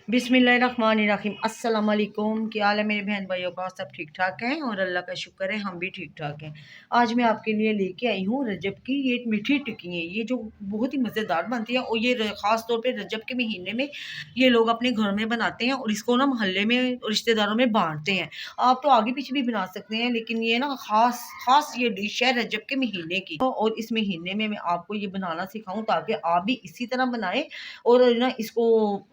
बिस्मिल्लाहिर्रहमानिर्रहीम। अस्सलाम वालेकुम। क्या हाल है मेरे बहन भाइयों का? सब ठीक ठाक हैं और अल्लाह का शुक्र है हम भी ठीक ठाक हैं। आज मैं आपके लिए लेके आई हूँ रजब की ये मीठी टिक्की है, ये जो बहुत ही मज़ेदार बनती है और ये ख़ास तौर पे रजब के महीने में ये लोग अपने घर में बनाते हैं और इसको ना मोहल्ले में रिश्तेदारों में बांटते हैं। आप तो आगे पीछे भी बना सकते हैं, लेकिन ये ना ख़ास ख़ास ये डिश है रजब के महीने की। और इस महीने में मैं आपको ये बनाना सिखाऊँ ताकि आप भी इसी तरह बनाएं और ना इसको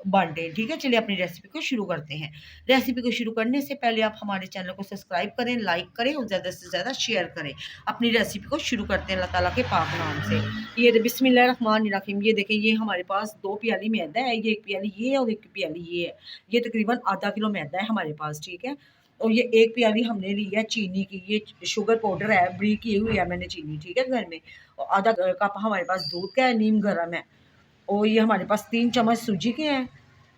बांटें। ठीक है, चलिए अपनी रेसिपी को शुरू करते हैं। रेसिपी को शुरू करने से पहले आप हमारे चैनल को सब्सक्राइब करें, लाइक करें और ज़्यादा से ज़्यादा शेयर करें। अपनी रेसिपी को शुरू करते हैं अल्लाह ताला के पाक नाम से। ये बिस्मिल्लाहिर्रहमानिर्रहीम। ये देखें, ये हमारे पास 2 प्याली मैदा है, ये 1 प्याली ये है और 1 प्याली ये है। ये तकरीबन आधा किलो मैदा है हमारे पास। ठीक है, और ये 1 प्याली हमने ली है चीनी की, ये शुगर पाउडर है, ब्री की हुई है मैंने चीनी। ठीक है, घर में। और आधा कप हमारे पास दूध का है, नीम गर्म है। और ये हमारे पास 3 चम्मच सूजी के हैं।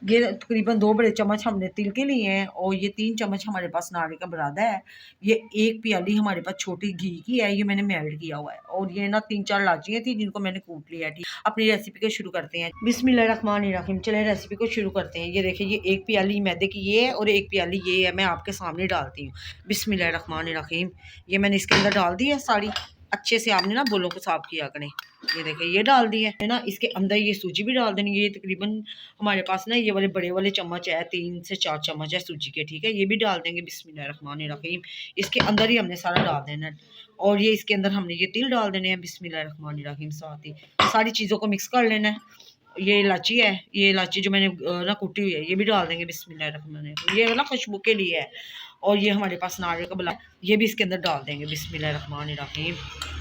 ये तकरीबन 2 बड़े चम्मच हमने तिल के लिए हैं और ये 3 चम्मच हमारे पास नारियल का बुरादा है। ये 1 प्याली हमारे पास छोटी घी की है, ये मैंने मेल्ट किया हुआ है। और ये ना 3-4 इलायचियाँ थी जिनको मैंने कूट लिया है। ठीक, अपनी रेसिपी को शुरू करते हैं। बिस्मिल्लाहिर्रहमानिर्रहीम। चलें रेसिपी को शुरू करते हैं। ये देखिए, ये 1 प्याली मैदे की ये है और 1 प्याली ये है, मैं आपके सामने डालती हूँ। बिस्मिल्लाहिर्रहमानिर्रहीम। ये मैंने इसके अंदर डाल दी है सारी। अच्छे से आपने ना बोलों को साफ किया करें। ये देखिए, ये डाल दिए है ना। इसके अंदर ये सूजी भी डाल देनी है। ये तकरीबन हमारे पास ना ये वाले बड़े वाले चम्मच है, 3 से 4 चम्मच है सूजी के। ठीक है, ये भी डाल देंगे। बिस्मिल्लाहिर्रहमानिर्रहीम। इसके अंदर ही हमने सारा डाल देना है। और ये इसके अंदर हमने ये तिल डाल देने हैं। बिस्मिल्लाहिर्रहमानिर्रहीम। साथ ही सारी चीज़ों को मिक्स कर लेना है। ये इलायची है, ये इलायची जो मैंने ना कुटी हुई है, ये भी डाल देंगे। बिस्मिल्लाहिर्रहमानिर्रहीम। ये ना खुशबू के लिए है। और ये हमारे पास नारियल का बुला, ये भी इसके अंदर डाल देंगे। बिस्मिल्लाहिर्रहमानिर्रहीम।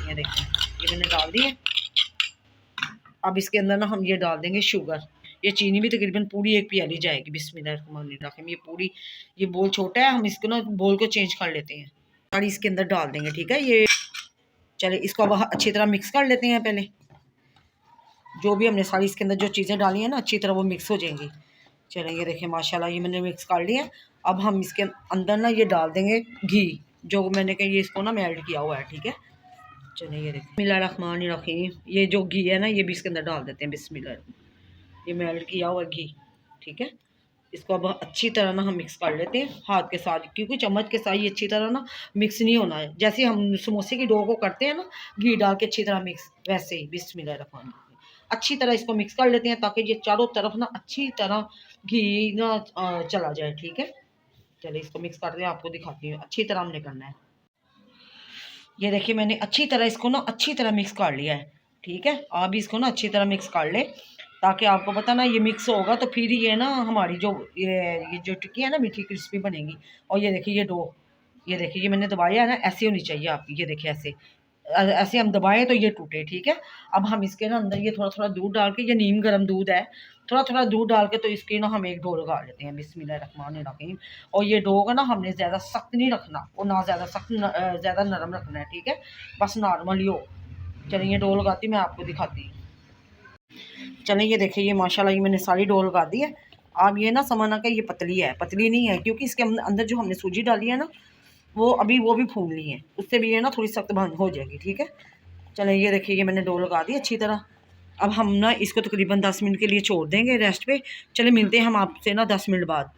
ये देखें, ये मैंने डाल दिए। अब इसके अंदर ना हम ये डाल देंगे शुगर। ये चीनी भी तकरीबन पूरी 1 प्याली जाएगी। बिस्मिल्लाहिर्रहमानिर्रहीम। ये पूरी, ये बोल छोटा है, हम इसको ना बोल को चेंज कर लेते हैं और इसके अंदर डाल देंगे। ठीक है, ये चले इसको अब अच्छी तरह मिक्स कर लेते हैं। पहले जो भी हमने सारी इसके अंदर जो चीज़ें डाली हैं ना, अच्छी तरह वो मिक्स हो जाएंगी। चलें, ये देखें माशाल्लाह ये मैंने मिक्स कर लिया। अब हम इसके अंदर ना ये डाल देंगे घी, जो मैंने कहा ये इसको ना मेल्ट किया हुआ है। ठीक है, चलिए ये देखिए। बिस्मिल्लाहिर्रहमानिर्रहीम। ये जो घी है ना, ये भी इसके अंदर डाल देते हैं। बिस्मिल्लाह, ये मेल्ट किया हुआ घी। ठीक है, इसको अब अच्छी तरह ना हम मिक्स कर लेते हैं हाथ के साथ, क्योंकि चम्मच के साथ ये अच्छी तरह ना मिक्स नहीं होना है। जैसे हम समोसे की डो को करते हैं ना, घी डाल के अच्छी तरह मिक्स, वैसे ही बिस्मिल्लाहिर्रहमानिर्रहीम अच्छी तरह इसको मिक्स कर लेते हैं ताकि ये चारों तरफ ना अच्छी तरह घी ना चला जाए। ठीक है, चलिए इसको मिक्स करते हैं, आपको दिखाती हूँ। अच्छी तरह हमने करना है। ये देखिए, मैंने अच्छी तरह इसको ना अच्छी तरह मिक्स कर लिया है। ठीक है, आप भी इसको ना अच्छी तरह मिक्स कर ले, ताकि आपको पता ना ये मिक्स होगा तो फिर ये ना हमारी जो ये जो टिक्की है ना मीठी क्रिस्पी बनेगी। और ये देखिए ये डो, ये देखिए ये मैंने दबाया है ना, ऐसे होनी चाहिए आपकी। ये देखिए ऐसे ऐसे हम दबाएं तो ये टूटे। ठीक है, अब हम इसके ना अंदर ये थोड़ा थोड़ा दूध डाल के, ये नीम गर्म दूध है, थोड़ा थोड़ा दूध डाल के तो इसके ना हम एक डो लगा लेते हैं। बिस्मिल्लाहिर्रहमानिर्रहीम। और ये डो का ना हमने ज़्यादा सख्त नहीं रखना और ना ज़्यादा सख्त, ज़्यादा नरम रखना है। ठीक है, बस नॉर्मल ही हो। चलिए ये डो लगाती मैं आपको दिखाती। चलें, ये देखिए, ये माशाल्लाह ये मैंने सारी डो लगा दी है। अब ये ना समझना कि ये पतली है, पतली नहीं है, क्योंकि इसके अंदर जो हमने सूजी डाली है ना, वो अभी वो भी फूलनी है, उससे भी ये ना थोड़ी सख्त बंद हो जाएगी। ठीक है, चलें, ये देखिए ये मैंने डो लगा दी अच्छी तरह। अब हम ना इसको तकरीबन 10 मिनट के लिए छोड़ देंगे रेस्ट पे। चले मिलते हैं हम आपसे ना 10 मिनट बाद।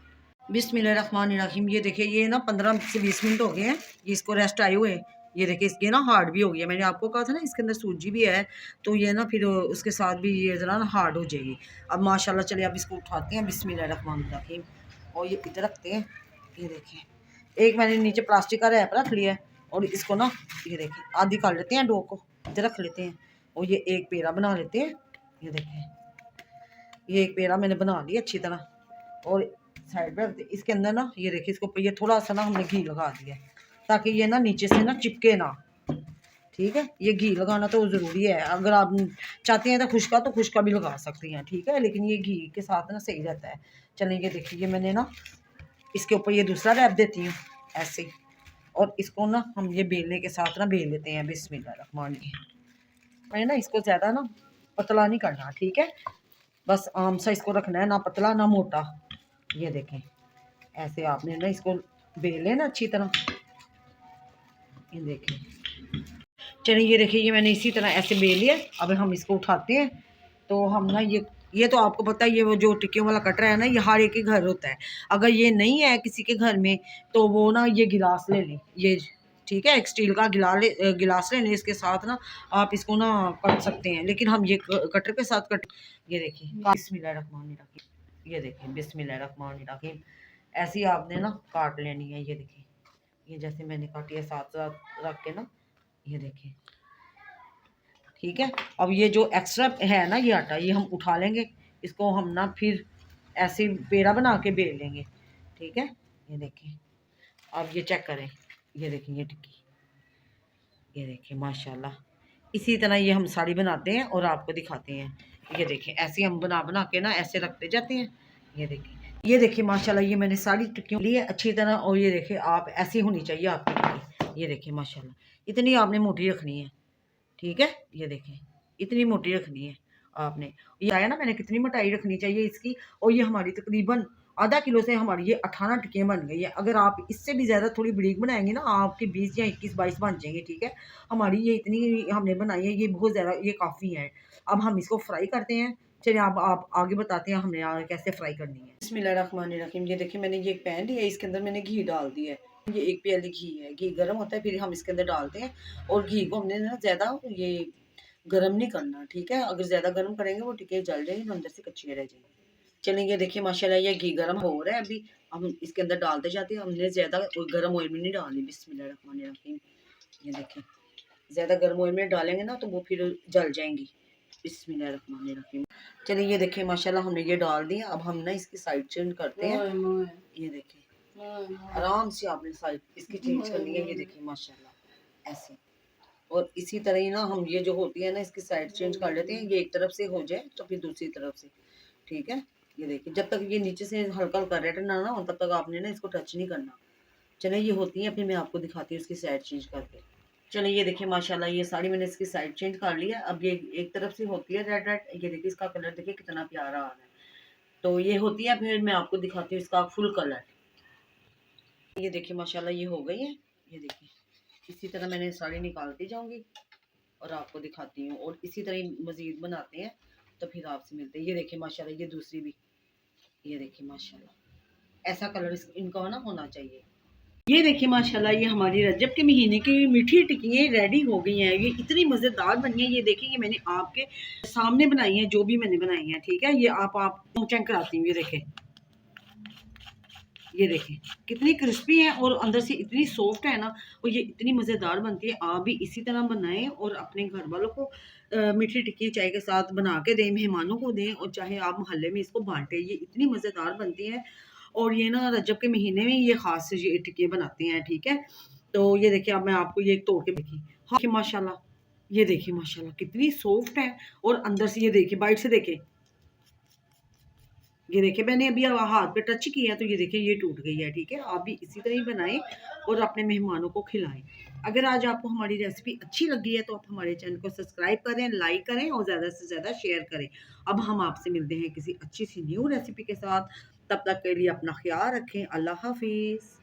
बिस्मिल्लाहिर्रहमानिर्रहीम। ये देखिए, ये ना 15 से 20 मिनट हो गए हैं ये इसको रेस्ट आए हुए। ये देखिए, इसके ना हार्ड भी हो गया। मैंने आपको कहा था ना इसके अंदर सूजी भी है, तो ये ना फिर उसके साथ भी ये ज़रा ना हार्ड हो जाएगी। अब माशाल्लाह, चलिए अब इसको उठाते हैं। बिस्मिल्लाहिर्रहमानिर्रहीम। और ये इधर रखते हैं। ये देखिए, एक मैंने नीचे प्लास्टिक का रैप रख लिया है और इसको ना ये देखिए आधी कर लेते हैं, डो को इधर रख लेते हैं और ये एक पेड़ा बना लेते हैं। ये देखिए, ये एक पेड़ा मैंने बना लिया अच्छी तरह और साइड पे रखते। इसके अंदर ना ये देखिए, इसको ये थोड़ा सा ना हमने घी लगा दिया ताकि ये ना नीचे से ना चिपके ना। ठीक है, ये घी लगाना तो ज़रूरी है। अगर आप चाहते हैं तो खुश्का भी लगा सकती हैं। ठीक है, लेकिन ये घी के साथ ना सही रहता है। चलें, ये देखिए, ये मैंने ना इसके ऊपर ये दूसरा रैप देती हूँ ऐसे, और इसको ना हम ये बेलने के साथ ना बेल लेते हैं। बिस्मिल्लाहिर्रहमानिर्रहीम। मैंने ना इसको ज़्यादा ना पतला नहीं करना। ठीक है, बस आम सा इसको रखना है, ना पतला ना मोटा। ये देखें, ऐसे आपने ना इसको बेल लेना अच्छी तरह। ये देखें, चलिए ये देखिए, ये मैंने इसी तरह ऐसे बेल लिया। अब हम इसको उठाते हैं तो हम ना ये ये तो आपको पता है, ये वो जो टिक्कियों वाला कटर है ना, ये हर एक के घर होता है। अगर ये नहीं है किसी के घर में तो वो ना ये गिलास ले लें, ये ठीक है, एक स्टील का गिलास ले लें, इसके साथ ना आप इसको ना कट सकते हैं, लेकिन हम ये कटर के साथ कट। ये देखिए बिस्मिल्लाहिर्रहमानिर्रहीम, ये देखिए बिस्मिल्लाहिर्रहमानिर्रहीम, ऐसी आपने ना काट लेनी है। ये देखिए, ये जैसे मैंने काटी है साथ साथ रख के ना, ये देखिए ठीक है। अब ये जो एक्स्ट्रा है ना ये आटा, ये हम उठा लेंगे, इसको हम ना फिर ऐसे पेड़ा बना के बेल लेंगे, ठीक है। ये देखिए, अब ये चेक करें, ये देखिए ये टिक्की, ये देखिए माशाल्लाह। इसी तरह ये हम साड़ी बनाते हैं और आपको दिखाते हैं। ये देखिए ऐसे हम बना बना के ना ऐसे रखते जाते हैं। ये देखिए माशाल्लाह, ये मैंने सारी टिक्कियों ली है अच्छी तरह, और ये देखिए आप ऐसी होनी चाहिए आपकी टिक्की। ये देखिए माशाल्लाह, इतनी आपने मोटी रखनी है, ठीक है। ये देखें इतनी मोटी रखनी है आपने। ये आया ना मैंने कितनी मोटाई रखनी चाहिए इसकी, और ये हमारी तकरीबन आधा किलो से हमारी ये 18 टिक्कियाँ बन गई है। अगर आप इससे भी ज़्यादा थोड़ी बरीक बनाएंगे ना, आपके 20 या 21-22 बन जाएंगे, ठीक है। हमारी ये इतनी हमने बनाई है, ये बहुत ज़्यादा, ये काफ़ी है। अब हम इसको फ्राई करते हैं। चलिए आप आगे बताते हैं हमने कैसे फ्राई करनी है। बिस्मिल्लाहिर्रहमानिर्रहीम, ये देखिए मैंने ये पैन लिया है, इसके अंदर मैंने घी डाल दिया है। ये 1 प्याली घी है, घी गर्म होता है फिर हम इसके अंदर डालते हैं। और घी को हमने ना ज़्यादा ये गरम नहीं करना, ठीक है। अगर ज़्यादा गरम करेंगे वो टिक्की जल जाएगी तो अंदर से कच्ची रह जाएगी। चलिए ये देखिए माशाल्लाह, ये घी गरम हो रहा है, अभी हम इसके अंदर डालते जाते हैं। हमने ज़्यादा गरम ऑयल में नहीं डालनी। बिस्मिल्लाहिर्रहमानिर्रहीम, ये देखिए ज़्यादा गरम ऑयल में डालेंगे ना तो वो फिर जल जाएंगी। बिस्मिल्लाहिर्रहमानिर्रहीम, चलिए ये देखिए माशाल्लाह हमने ये डाल दिया। अब हम ना इसकी साइड चेंज करते हैं। ये देखिए आराम से आपने साइड इसकी चेंज करनी है। ये देखिए माशाल्लाह ऐसे, और इसी तरह ही ना हम ये जो होती है ना इसकी साइड चेंज कर लेते हैं। ये एक तरफ से हो जाए तो फिर दूसरी तरफ से, ठीक है। ये देखिए जब तक ये नीचे से हल्का हल्का रेड ना हो तब तक आपने ना इसको टच नहीं करना। चलिए ये होती है, फिर मैं आपको दिखाती हूँ इसकी साइड चेंज करके। चलिए ये देखिए माशाल्लाह, ये साड़ी मैंने इसकी साइड चेंज कर लिया। अब ये एक तरफ से होती है रेड रेड, ये देखिए इसका कलर देखिए कितना प्यारा आ रहा है। तो ये होती है, फिर मैं आपको दिखाती हूँ इसका फुल कलर। ये देखिए माशाल्लाह ये हो गई है। ये देखिए इसी तरह मैंने साड़ी निकालती जाऊंगी और आपको दिखाती हूँ, और इसी तरह मज़ीद बनाते हैं तो फिर आपसे मिलते हैं। ये देखिए माशाल्लाह, ये दूसरी भी, ये देखिए माशाल्लाह ऐसा कलर इनका ना होना चाहिए। ये देखिए माशाल्लाह, ये हमारी रजब के महीने की मीठी टिक्कियाँ रेडी हो गई हैं। ये इतनी मज़ेदार बनी है। ये देखिए ये मैंने आपके सामने बनाई है, जो भी मैंने बनाई है, ठीक है। ये आप चेक कराती हूँ। ये देखें कितनी क्रिस्पी है और अंदर से इतनी सॉफ्ट है ना, और ये इतनी मज़ेदार बनती है। आप भी इसी तरह बनाएं और अपने घर वालों को मीठी टिक्की चाय के साथ बना के दें, मेहमानों को दें, और चाहे आप मोहल्ले में इसको बांटें। ये इतनी मज़ेदार बनती है, और ये ना रजब के महीने में ये ख़ास ये टिक्की बनाते हैं, ठीक है। तो ये देखिए अब मैं आपको ये तोड़ के देखिए, हाँ माशाल्लाह, ये देखिए माशाल्लाह कितनी सॉफ्ट है, और अंदर से ये देखिए बाइट से देखें, ये देखिए मैंने अभी हाथ पे टच किया तो ये देखिए ये टूट गई है, ठीक है। आप भी इसी तरह ही बनाएं और अपने मेहमानों को खिलाएं। अगर आज आपको हमारी रेसिपी अच्छी लगी है तो आप हमारे चैनल को सब्सक्राइब करें, लाइक करें और ज़्यादा से ज़्यादा शेयर करें। अब हम आपसे मिलते हैं किसी अच्छी सी न्यू रेसिपी के साथ। तब तक के लिए अपना ख्याल रखें। अल्लाह हाफिज़।